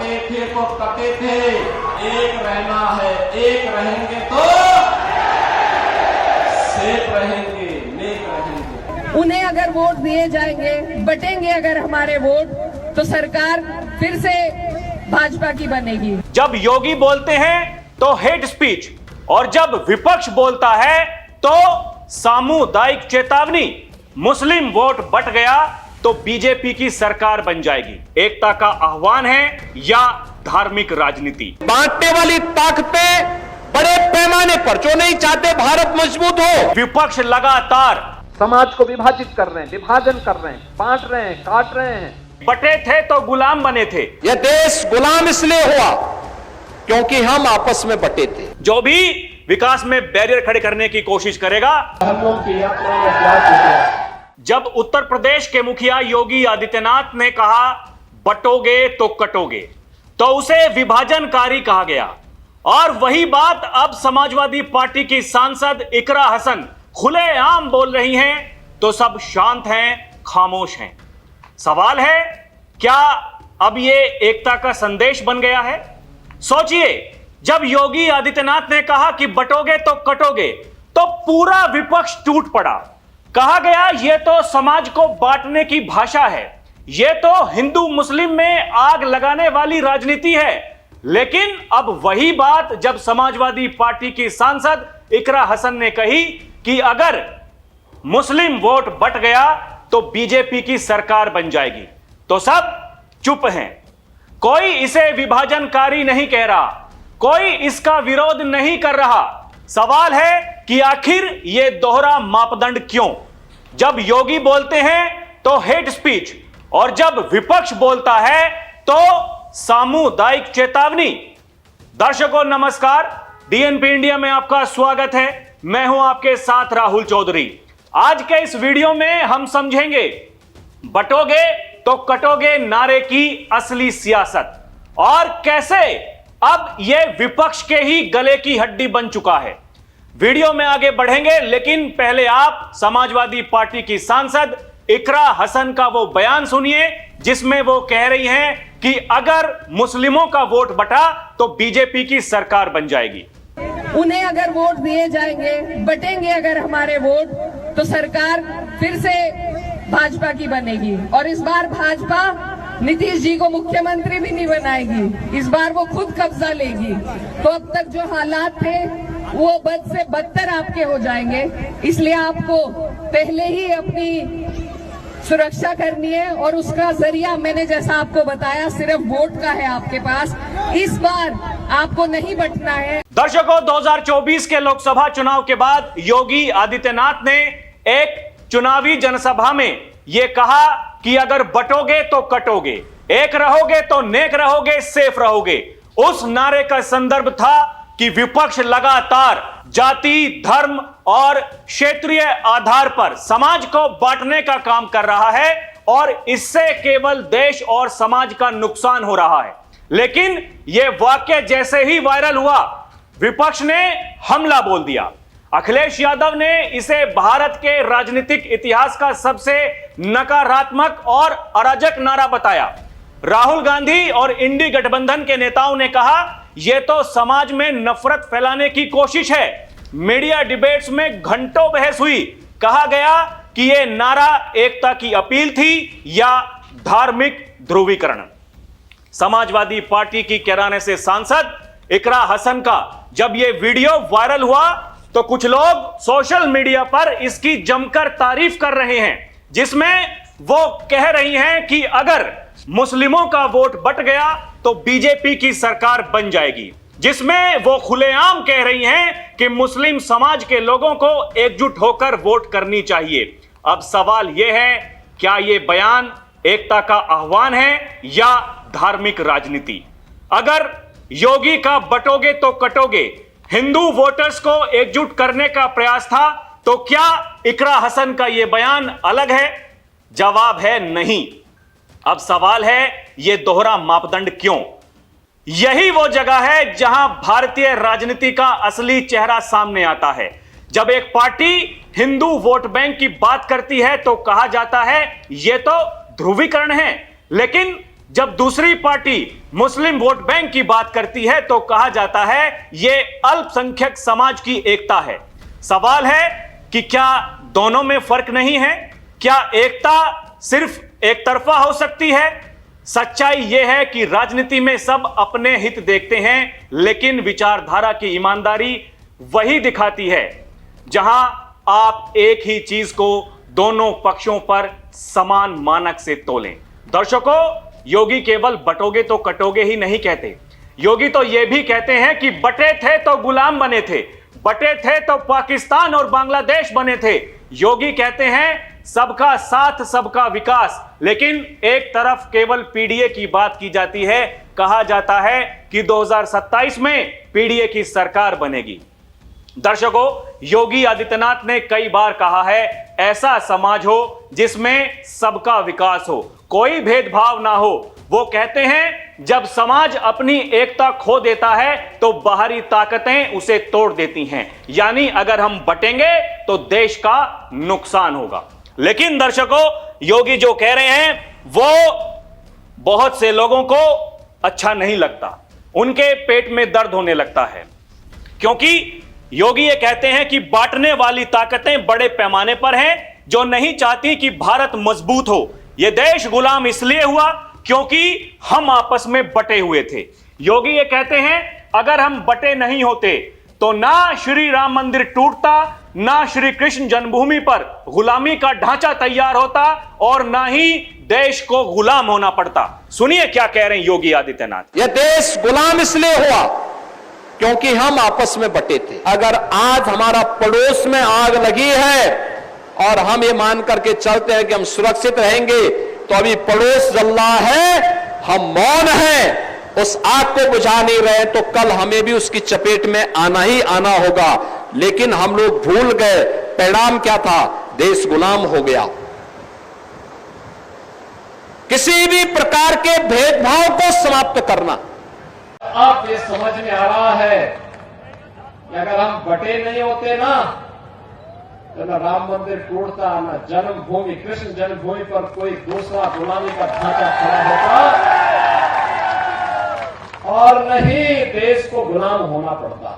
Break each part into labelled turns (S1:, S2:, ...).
S1: बटे थे तो कटे थे, एक रहना है, एक रहेंगे तो सेफ रहेंगे, नेक रहेंगे।
S2: उन्हें अगर वोट दिए जाएंगे, बटेंगे अगर हमारे वोट, तो सरकार फिर से भाजपा की बनेगी।
S3: जब योगी बोलते हैं तो हेट स्पीच, और जब विपक्ष बोलता है तो सामुदायिक चेतावनी। मुस्लिम वोट बट गया तो बीजेपी की सरकार बन जाएगी। एकता का आह्वान है या धार्मिक राजनीति?
S4: बांटने वाली ताकतें बड़े पैमाने पर जो नहीं चाहते भारत मजबूत हो।
S3: विपक्ष लगातार
S5: समाज को विभाजित कर रहे हैं, विभाजन कर रहे हैं, बांट रहे हैं, काट रहे हैं।
S3: बटे थे तो गुलाम बने थे।
S4: यह देश गुलाम इसलिए हुआ क्योंकि हम आपस में बटे थे।
S3: जो भी विकास में बैरियर खड़े करने की कोशिश करेगा,
S1: हम लोग की यात्रा में क्या किया?
S3: जब उत्तर प्रदेश के मुखिया योगी आदित्यनाथ ने कहा बटोगे तो कटोगे, तो उसे विभाजनकारी कहा गया। और वही बात अब समाजवादी पार्टी की सांसद इकरा हसन खुलेआम बोल रही हैं, तो सब शांत हैं, खामोश हैं। सवाल है, क्या अब ये एकता का संदेश बन गया है? सोचिए, जब योगी आदित्यनाथ ने कहा कि बटोगे तो कटोगे, तो पूरा विपक्ष टूट पड़ा। कहा गया यह तो समाज को बांटने की भाषा है, यह तो हिंदू मुस्लिम में आग लगाने वाली राजनीति है। लेकिन अब वही बात जब समाजवादी पार्टी की सांसद इकरा हसन ने कही कि अगर मुस्लिम वोट बट गया तो बीजेपी की सरकार बन जाएगी, तो सब चुप हैं। कोई इसे विभाजनकारी नहीं कह रहा, कोई इसका विरोध नहीं कर रहा। सवाल है कि आखिर यह दोहरा मापदंड क्यों? जब योगी बोलते हैं तो हेट स्पीच, और जब विपक्ष बोलता है तो सामुदायिक चेतावनी। दर्शकों नमस्कार, डीएनपी इंडिया में आपका स्वागत है। मैं हूं आपके साथ राहुल चौधरी। आज के इस वीडियो में हम समझेंगे बटोगे तो कटोगे नारे की असली सियासत, और कैसे अब यह विपक्ष के ही गले की हड्डी बन चुका है। वीडियो में आगे बढ़ेंगे, लेकिन पहले आप समाजवादी पार्टी की सांसद इकरा हसन का वो बयान सुनिए, जिसमें वो कह रही हैं कि अगर मुस्लिमों का वोट बटा तो बीजेपी की सरकार बन जाएगी।
S2: उन्हें अगर वोट दिए जाएंगे, बटेंगे अगर हमारे वोट, तो सरकार फिर से भाजपा की बनेगी। और इस बार भाजपा नीतीश जी को मुख्यमंत्री भी नहीं बनाएगी, इस बार वो खुद कब्जा लेगी। तो अब तक जो हालात थे वो बद से बदतर आपके हो जाएंगे। इसलिए आपको पहले ही अपनी सुरक्षा करनी है, और उसका जरिया मैंने जैसा आपको बताया सिर्फ वोट का है आपके पास। इस बार आपको नहीं बटना है।
S3: दर्शकों, 2024 के लोकसभा चुनाव के बाद योगी आदित्यनाथ ने एक चुनावी जनसभा में यह कहा कि अगर बटोगे तो कटोगे, एक रहोगे तो नेक रहोगे, सेफ रहोगे। उस नारे का संदर्भ था कि विपक्ष लगातार जाति, धर्म और क्षेत्रीय आधार पर समाज को बांटने का काम कर रहा है, और इससे केवल देश और समाज का नुकसान हो रहा है। लेकिन यह वाक्य जैसे ही वायरल हुआ, विपक्ष ने हमला बोल दिया। अखिलेश यादव ने इसे भारत के राजनीतिक इतिहास का सबसे नकारात्मक और अराजक नारा बताया। राहुल गांधी और इंडी गठबंधन के नेताओं ने कहा यह तो समाज में नफरत फैलाने की कोशिश है। मीडिया डिबेट्स में घंटों बहस हुई। कहा गया कि यह नारा एकता की अपील थी या धार्मिक ध्रुवीकरण। समाजवादी पार्टी की कैराने से सांसद इकरा हसन का जब यह वीडियो वायरल हुआ, तो कुछ लोग सोशल मीडिया पर इसकी जमकर तारीफ कर रहे हैं, जिसमें वो कह रही हैं कि अगर मुस्लिमों का वोट बट गया तो बीजेपी की सरकार बन जाएगी, जिसमें वो खुलेआम कह रही हैं कि मुस्लिम समाज के लोगों को एकजुट होकर वोट करनी चाहिए। अब सवाल यह है, क्या यह बयान एकता का आह्वान है या धार्मिक राजनीति? अगर योगी का बटोगे तो कटोगे हिंदू वोटर्स को एकजुट करने का प्रयास था, तो क्या इकरा हसन का यह बयान अलग है? जवाब है नहीं। अब सवाल है, यह दोहरा मापदंड क्यों? यही वो जगह है जहां भारतीय राजनीति का असली चेहरा सामने आता है। जब एक पार्टी हिंदू वोट बैंक की बात करती है तो कहा जाता है यह तो ध्रुवीकरण है, लेकिन जब दूसरी पार्टी मुस्लिम वोट बैंक की बात करती है तो कहा जाता है यह अल्पसंख्यक समाज की एकता है। सवाल है कि क्या दोनों में फर्क नहीं है? क्या एकता सिर्फ एक तरफा हो सकती है? सच्चाई यह है कि राजनीति में सब अपने हित देखते हैं, लेकिन विचारधारा की ईमानदारी वही दिखाती है जहां आप एक ही चीज को दोनों पक्षों पर समान मानक से तोलें। दर्शकों, योगी केवल बटोगे तो कटोगे ही नहीं कहते। योगी तो यह भी कहते हैं कि बटे थे तो गुलाम बने थे, बटे थे तो पाकिस्तान और बांग्लादेश बने थे। योगी कहते हैं सबका साथ सबका विकास, लेकिन एक तरफ केवल पीडीए की बात की जाती है। कहा जाता है कि 2027 में पीडीए की सरकार बनेगी। दर्शकों, योगी आदित्यनाथ ने कई बार कहा है ऐसा समाज हो जिसमें सबका विकास हो, कोई भेदभाव ना हो। वो कहते हैं जब समाज अपनी एकता खो देता है तो बाहरी ताकतें उसे तोड़ देती हैं, यानी अगर हम बटेंगे तो देश का नुकसान होगा। लेकिन दर्शकों, योगी जो कह रहे हैं वो बहुत से लोगों को अच्छा नहीं लगता, उनके पेट में दर्द होने लगता है, क्योंकि योगी ये कहते हैं कि बांटने वाली ताकतें बड़े पैमाने पर हैं जो नहीं चाहती कि भारत मजबूत हो। यह देश गुलाम इसलिए हुआ क्योंकि हम आपस में बटे हुए थे। योगी ये कहते हैं अगर हम बटे नहीं होते तो ना श्री राम मंदिर टूटता, ना श्री कृष्ण जन्मभूमि पर गुलामी का ढांचा तैयार होता और ना ही देश को गुलाम होना पड़ता। सुनिए क्या कह रहे हैं योगी आदित्यनाथ।
S4: यह देश गुलाम इसलिए हुआ क्योंकि हम आपस में बटे थे। अगर आज हमारा पड़ोस में आग लगी है और हम ये मान करके चलते हैं कि हम सुरक्षित रहेंगे, तो अभी पड़ोस जल रहा है, हम मौन हैं, उस आग को बुझा नहीं रहे, तो कल हमें भी उसकी चपेट में आना ही आना होगा। लेकिन हम लोग भूल गए, परिणाम क्या था? देश गुलाम हो गया। किसी भी प्रकार के भेदभाव को समाप्त करना।
S1: अब ये समझ में आ रहा है कि अगर हम बटे नहीं होते ना तो न राम मंदिर टूटता, न जन्मभूमि कृष्ण जन्मभूमि पर कोई दूसरा गुलामी का ढांचा खड़ा होता और नहीं देश को गुलाम होना पड़ता।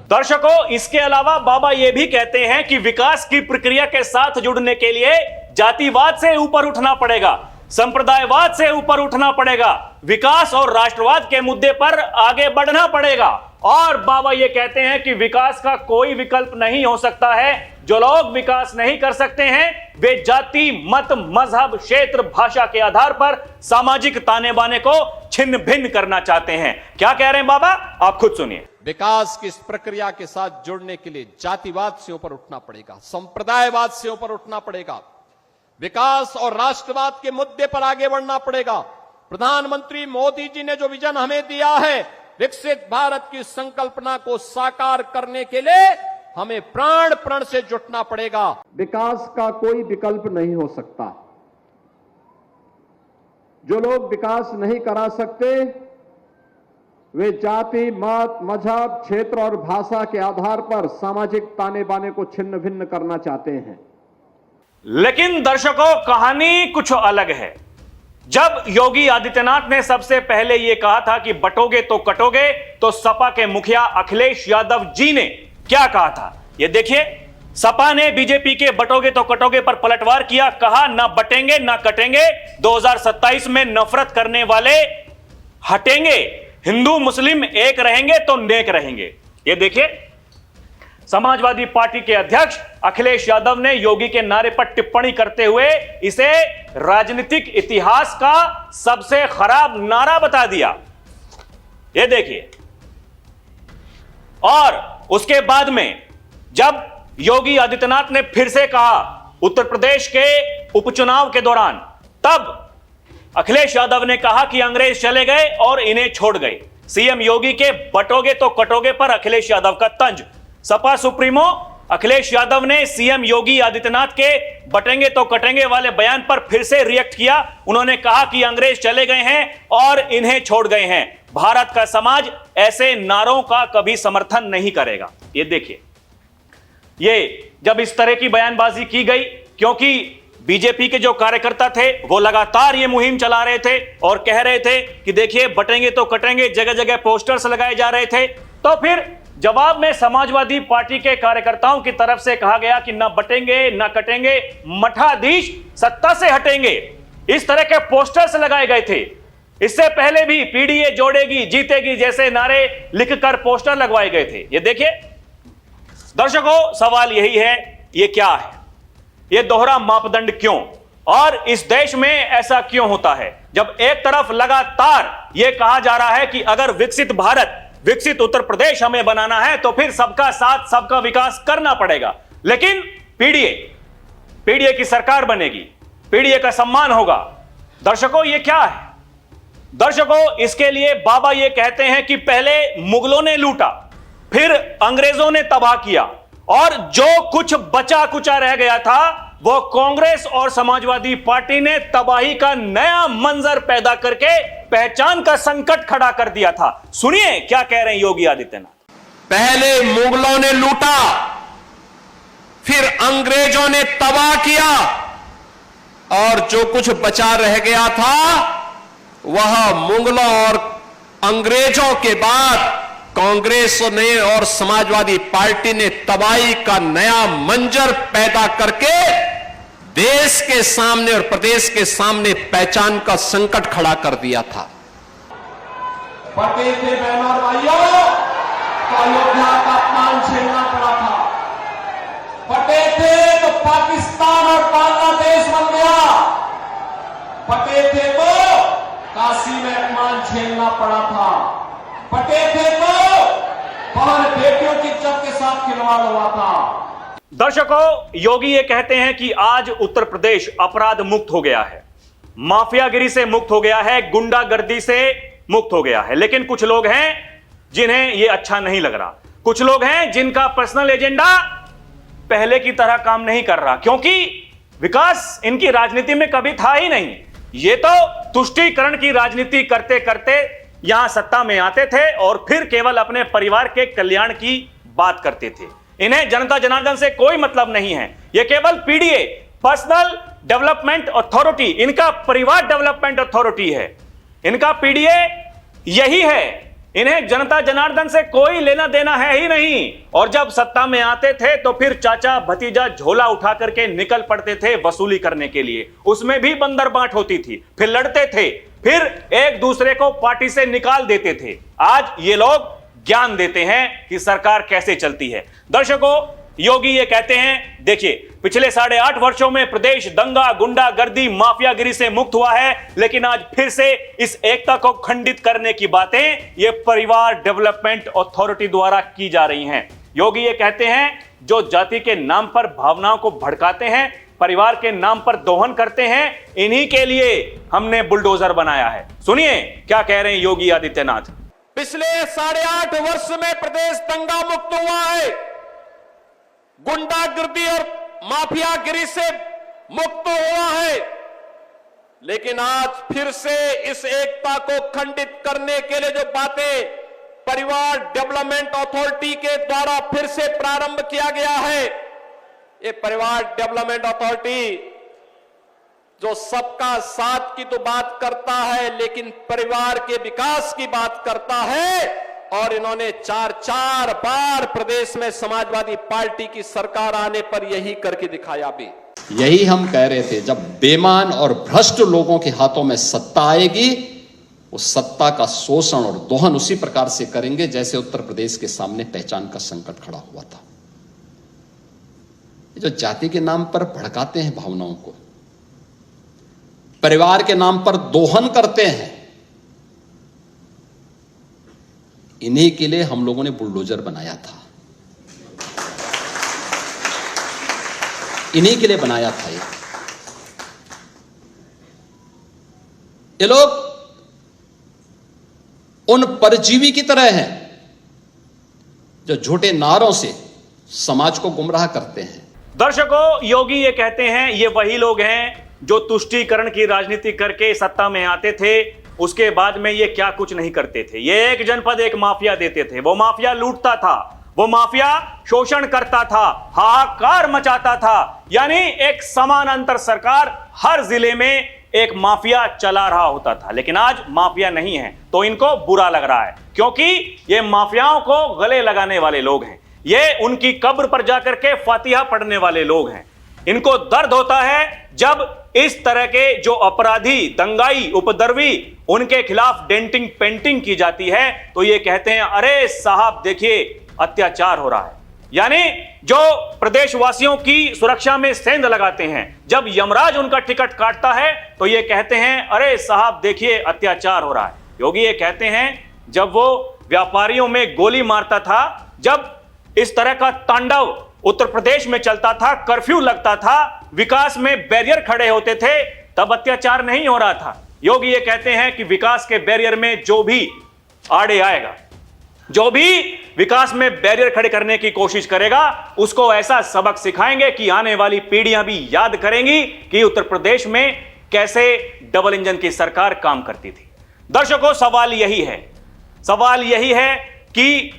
S3: दर्शकों, इसके अलावा बाबा यह भी कहते हैं कि विकास की प्रक्रिया के साथ जुड़ने के लिए जातिवाद से ऊपर उठना पड़ेगा, संप्रदायवाद से ऊपर उठना पड़ेगा, विकास और राष्ट्रवाद के मुद्दे पर आगे बढ़ना पड़ेगा। और बाबा ये कहते हैं कि विकास का कोई विकल्प नहीं हो सकता है। जो लोग विकास नहीं कर सकते हैं वे जाति, मत, मजहब, क्षेत्र, भाषा के आधार पर सामाजिक ताने बाने को छिन्न भिन्न करना चाहते हैं। क्या कह रहे हैं बाबा, आप खुद सुनिए।
S6: विकास की इस प्रक्रिया के साथ जुड़ने के लिए जातिवाद से ऊपर उठना पड़ेगा, संप्रदायवाद से ऊपर उठना पड़ेगा, विकास और राष्ट्रवाद के मुद्दे पर आगे बढ़ना पड़ेगा। प्रधानमंत्री मोदी जी ने जो विजन हमें दिया है, विकसित भारत की संकल्पना को साकार करने के लिए हमें प्राण प्रण से जुटना पड़ेगा।
S5: विकास का कोई विकल्प नहीं हो सकता। जो लोग विकास नहीं करा सकते वे जाति, मत, मजहब, क्षेत्र और भाषा के आधार पर सामाजिक ताने बाने को छिन्न भिन्न करना चाहते हैं।
S3: लेकिन दर्शकों, कहानी कुछ अलग है। जब योगी आदित्यनाथ ने सबसे पहले यह कहा था कि बटोगे तो कटोगे, तो सपा के मुखिया अखिलेश यादव जी ने क्या कहा था यह देखिए। सपा ने बीजेपी के बटोगे तो कटोगे पर पलटवार किया, कहा ना बटेंगे ना कटेंगे, 2027 में नफरत करने वाले हटेंगे, हिंदू मुस्लिम एक रहेंगे तो नेक रहेंगे। यह देखिए, समाजवादी पार्टी के अध्यक्ष अखिलेश यादव ने योगी के नारे पर टिप्पणी करते हुए इसे राजनीतिक इतिहास का सबसे खराब नारा बता दिया। यह देखिए। और उसके बाद में जब योगी आदित्यनाथ ने फिर से कहा उत्तर प्रदेश के उपचुनाव के दौरान, तब अखिलेश यादव ने कहा कि अंग्रेज चले गए और इन्हें छोड़ गए। सीएम योगी के बटोगे तो कटोगे पर अखिलेश यादव का तंज। सपा सुप्रीमो अखिलेश यादव ने सीएम योगी आदित्यनाथ के बटेंगे तो कटेंगे वाले बयान पर फिर से रिएक्ट किया। उन्होंने कहा कि अंग्रेज चले गए हैं और इन्हें छोड़ गए हैं। भारत का समाज ऐसे नारों का कभी समर्थन नहीं करेगा। ये देखिए, ये जब इस तरह की बयानबाजी की गई, क्योंकि बीजेपी के जो कार्यकर्ता थे वो लगातार ये मुहिम चला रहे थे और कह रहे थे कि देखिए बटेंगे तो कटेंगे, जगह जगह पोस्टर्स लगाए जा रहे थे। तो फिर जवाब में समाजवादी पार्टी के कार्यकर्ताओं की तरफ से कहा गया कि ना बटेंगे ना कटेंगे, मठाधीश सत्ता से हटेंगे, इस तरह के पोस्टर्स लगाए गए थे। इससे पहले भी पीडीए जोड़ेगी जीतेगी जैसे नारे लिखकर पोस्टर लगवाए गए थे। ये देखिए दर्शकों, सवाल यही है, ये क्या है, ये दोहरा मापदंड क्यों, और इस देश में ऐसा क्यों होता है जब एक तरफ लगातार यह कहा जा रहा है कि अगर विकसित भारत, विकसित उत्तर प्रदेश हमें बनाना है तो फिर सबका साथ सबका विकास करना पड़ेगा, लेकिन पीडीए की सरकार बनेगी, पीडीए का सम्मान होगा। दर्शकों ये क्या है? दर्शकों इसके लिए बाबा ये कहते हैं कि पहले मुगलों ने लूटा, फिर अंग्रेजों ने तबाह किया, और जो कुछ बचा कुचा रह गया था वो कांग्रेस और समाजवादी पार्टी ने तबाही का नया मंजर पैदा करके पहचान का संकट खड़ा कर दिया था। सुनिए क्या कह रहे हैं योगी आदित्यनाथ।
S4: पहले मुगलों ने लूटा, फिर अंग्रेजों ने तबाह किया, और जो कुछ बचा रह गया था वह मुगलों और अंग्रेजों के बाद कांग्रेस ने और समाजवादी पार्टी ने तबाही का नया मंजर पैदा करके देश के सामने और प्रदेश के सामने पहचान का संकट खड़ा कर दिया था।
S1: पटे थे बहनों और भाइयों, तो अयोध्या का अपमान झेलना पड़ा था। पटे थे तो पाकिस्तान और बांग्लादेश बन गया। पटे थे तो काशी में अपमान झेलना पड़ा था। पटे थे तो बहन बेटियों की इज्जत के साथ खिलवाड़ हुआ था।
S3: दर्शकों योगी ये कहते हैं कि आज उत्तर प्रदेश अपराध मुक्त हो गया है, माफियागिरी से मुक्त हो गया है, गुंडागर्दी से मुक्त हो गया है, लेकिन कुछ लोग हैं जिन्हें यह अच्छा नहीं लग रहा। कुछ लोग हैं जिनका पर्सनल एजेंडा पहले की तरह काम नहीं कर रहा, क्योंकि विकास इनकी राजनीति में कभी था ही नहीं। ये तो तुष्टीकरण की राजनीति करते करते यहां सत्ता में आते थे और फिर केवल अपने परिवार के कल्याण की बात करते थे। इन्हें जनता जनार्दन से कोई मतलब नहीं है। यह केवल पीडीए, पर्सनल डेवलपमेंट अथॉरिटी, इनका परिवार डेवलपमेंट अथॉरिटी है, इनका पीडीए यही है। इन्हें जनता जनार्दन से कोई लेना देना है ही नहीं। और जब सत्ता में आते थे तो फिर चाचा भतीजा झोला उठा करके निकल पड़ते थे वसूली करने के लिए, उसमें भी बंदर बांट होती थी, फिर लड़ते थे, फिर एक दूसरे को पार्टी से निकाल देते थे। आज ये लोग ज्ञान देते हैं कि सरकार कैसे चलती है। दर्शकों योगी ये कहते हैं, देखिए पिछले 8.5 वर्षों में प्रदेश दंगा, गुंडागर्दी, माफियागिरी से मुक्त हुआ है, लेकिन आज फिर से इस एकता को खंडित करने की बातें ये परिवार डेवलपमेंट अथॉरिटी द्वारा की जा रही हैं। योगी ये कहते हैं जो जाति के नाम पर भावनाओं को भड़काते हैं, परिवार के नाम पर दोहन करते हैं, इन्हीं के लिए हमने बुलडोजर बनाया है। सुनिए क्या कह रहे हैं योगी आदित्यनाथ।
S4: पिछले 8.5 वर्ष में प्रदेश दंगा मुक्त हुआ है, गुंडागर्दी और माफियागिरी से मुक्त हुआ है, लेकिन आज फिर से इस एकता को खंडित करने के लिए जो बातें परिवार डेवलपमेंट अथॉरिटी के द्वारा फिर से प्रारंभ किया गया है, ये परिवार डेवलपमेंट अथॉरिटी जो सबका साथ की तो बात करता है, लेकिन परिवार के विकास की बात करता है। और इन्होंने 4 बार प्रदेश में समाजवादी पार्टी की सरकार आने पर यही करके दिखाया भी।
S7: यही हम कह रहे थे, जब बेईमान और भ्रष्ट लोगों के हाथों में सत्ता आएगी, उस सत्ता का शोषण और दोहन उसी प्रकार से करेंगे जैसे उत्तर प्रदेश के सामने पहचान का संकट खड़ा हुआ था। जो जाति के नाम पर भड़काते हैं भावनाओं को, परिवार के नाम पर दोहन करते हैं, इन्हीं के लिए हम लोगों ने बुलडोजर बनाया था, इन्हीं के लिए बनाया था। ये लोग उन परजीवी की तरह हैं जो झूठे नारों से समाज को गुमराह करते हैं।
S3: दर्शकों योगी ये कहते हैं ये वही लोग हैं जो तुष्टीकरण की राजनीति करके सत्ता में आते थे, उसके बाद में ये क्या कुछ नहीं करते थे। ये एक जनपद एक माफिया देते थे, वो माफिया लूटता था, वो माफिया शोषण करता था, हाहाकार मचाता था। यानी एक समानांतर सरकार हर जिले में एक माफिया चला रहा होता था। लेकिन आज माफिया नहीं है तो इनको बुरा लग रहा है, क्योंकि ये माफियाओं को गले लगाने वाले लोग हैं, ये उनकी कब्र पर जाकर के फातिहा पढ़ने वाले लोग हैं। इनको दर्द होता है जब इस तरह के जो अपराधी, दंगाई, उपद्रवी, उनके खिलाफ डेंटिंग पेंटिंग की जाती है तो ये कहते हैं अरे साहब देखिए अत्याचार हो रहा है। यानी जो प्रदेशवासियों की सुरक्षा में सेंध लगाते हैं, जब यमराज उनका टिकट काटता है तो ये कहते हैं अरे साहब देखिए अत्याचार हो रहा है। योगी ये कहते हैं जब वो व्यापारियों में गोली मारता था, जब इस तरह का तांडव उत्तर प्रदेश में चलता था, कर्फ्यू लगता था, विकास में बैरियर खड़े होते थे, तब अत्याचार नहीं हो रहा था। योगी ये कहते हैं कि विकास के बैरियर में जो भी आड़े आएगा, जो भी विकास में बैरियर खड़े करने की कोशिश करेगा, उसको ऐसा सबक सिखाएंगे कि आने वाली पीढ़ियां भी याद करेंगी कि उत्तर प्रदेश में कैसे डबल इंजन की सरकार काम करती थी। दर्शकों, सवाल यही है कि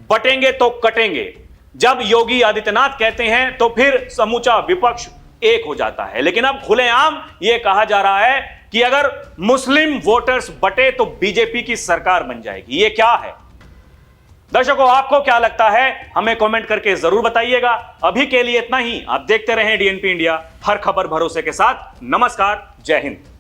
S3: बटेंगे तो कटेंगे। जब योगी आदित्यनाथ कहते हैं तो फिर समूचा विपक्ष एक हो जाता है। लेकिन अब खुलेआम यह कहा जा रहा है कि अगर मुस्लिम वोटर्स बटे तो बीजेपी की सरकार बन जाएगी। यह क्या है? दर्शकों, आपको क्या लगता है? हमें कमेंट करके जरूर बताइएगा। अभी के लिए इतना ही। आप देखते रहें डीएनपी इंडिया, हर खबर भरोसे के साथ। नमस्कार, जय हिंद।